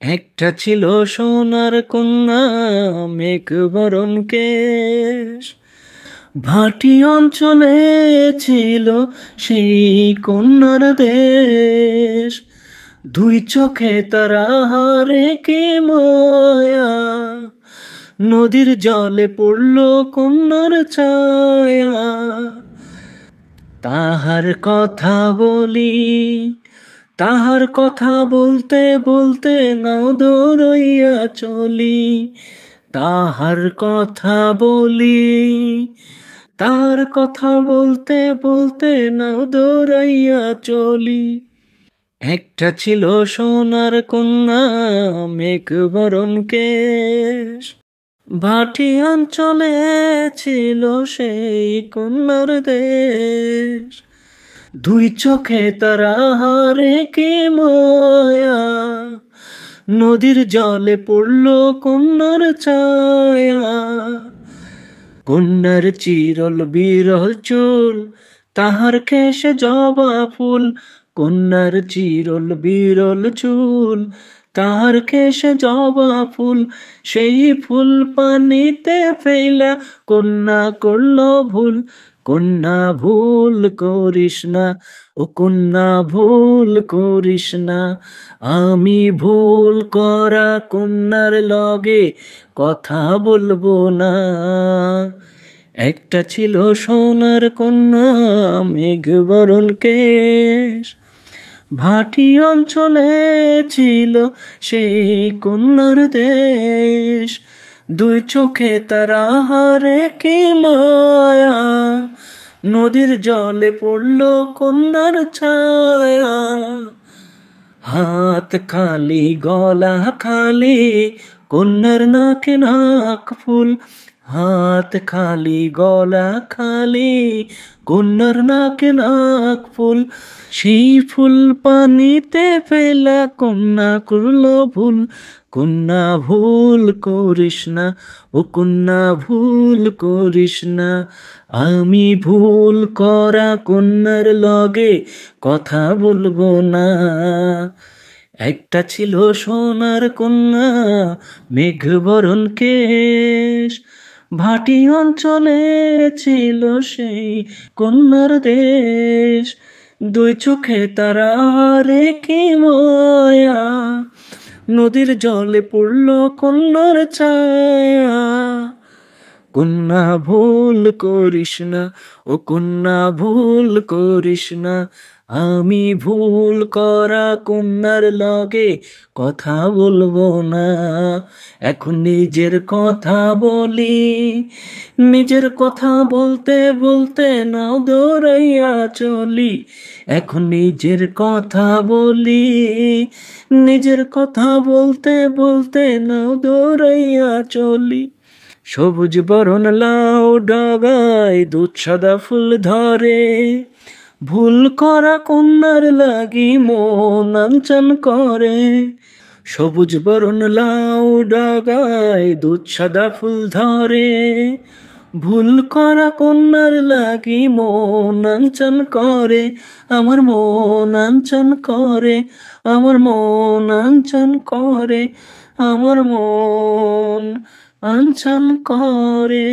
একটা ছিল সোনার কন্যা, মেঘ বরণ কেশ। ভাটি অঞ্চলে ছিল সেই কন্যার দেশ। দুই চোখে তারা হারে কি মায়া, নদীর জলে পড়ল কন্যার ছায়া। তাহার কথা বলি, তাহার কথা বলতে বলতে নাও দৌড়ইয়া চলি। তাহার কথা বলি, তাহার কথা বলতে বলতে নাও দৌড়াইয়া চলি। একটা ছিল সোনার কন্যা, মেঘ বরণ কেশ। ভাটি অঞ্চলে ছিল সেই কন্যার দেশ। দুই চোখে তারা হারে কি মায়া, নদীর জলে পড়ল কন্যার ছায়া। কন্যার চিরল বিরল চুল, তাহার কেশে জবা ফুল। কন্যার চিরল বিরল চুল, তাহার কেশে জবা ফুল। সেই ফুল পানিতে ফেলা কন্যা করল ভুল। কন্যা ভুল করিস না, ও কন্যা ভুল করিস না। আমি ভুল করা কন্যার লগে কথা বলবো না। একটা ছিল সোনার কন্যা, মেঘ বরণ কেশ। ভাটি অঞ্চলে ছিল সেই কন্যার দেশ। দুই চোখে তারা হারে কি মায়া, নদীর জলে পড়ল কন্যার ছায়া। হাত খালি গলা খালি, কন্যার নাকে নাক ফুল। হাত খালি গলা খালি, কন্যার নাকে নাক ফুল। সেই ফুল পানিতে ফেলা কন্যা করল ভুল। কন্যা ভুল করিস না, ও কন্যা ভুল করিস না। আমি ভুল করা কন্যার লগে কথা বলবো না। একটা ছিল সোনার কন্যা, মেঘ বরণ কেশ। ভাটি অঞ্চলে ছিল সেই কন্যার দেশ। দুই চোখে তারা রে কি মায়া, নদীর জলে পড়ল কন্যার ছায়া। কন্যা ভুল করিস না, ও কন্যা ভুল করিস না। আমি ভুল করা কন্যার লগে কথা বলবো না। এখন নিজের কথা বলি, নিজের কথা বলতে বলতে নাও দৌড়াইয়া চলি। এখন নিজের কথা বলি, নিজের কথা বলতে বলতে নাও দৌড়াইয়া চলি। সবুজ বরণ লাউ ডগায় দুধ সাদা ফুল ধরে। ভুল করা কন্যার লাগি মন আনচান করে। সবুজ বরণ লাউ ডগায় দুধ সাদা ফুল ধরে। ভুল করা কন্যার লাগি মন আনচান করে। আমার মন আনচান করে, আমার মন আনচান করে, আমার মন আনচান করে।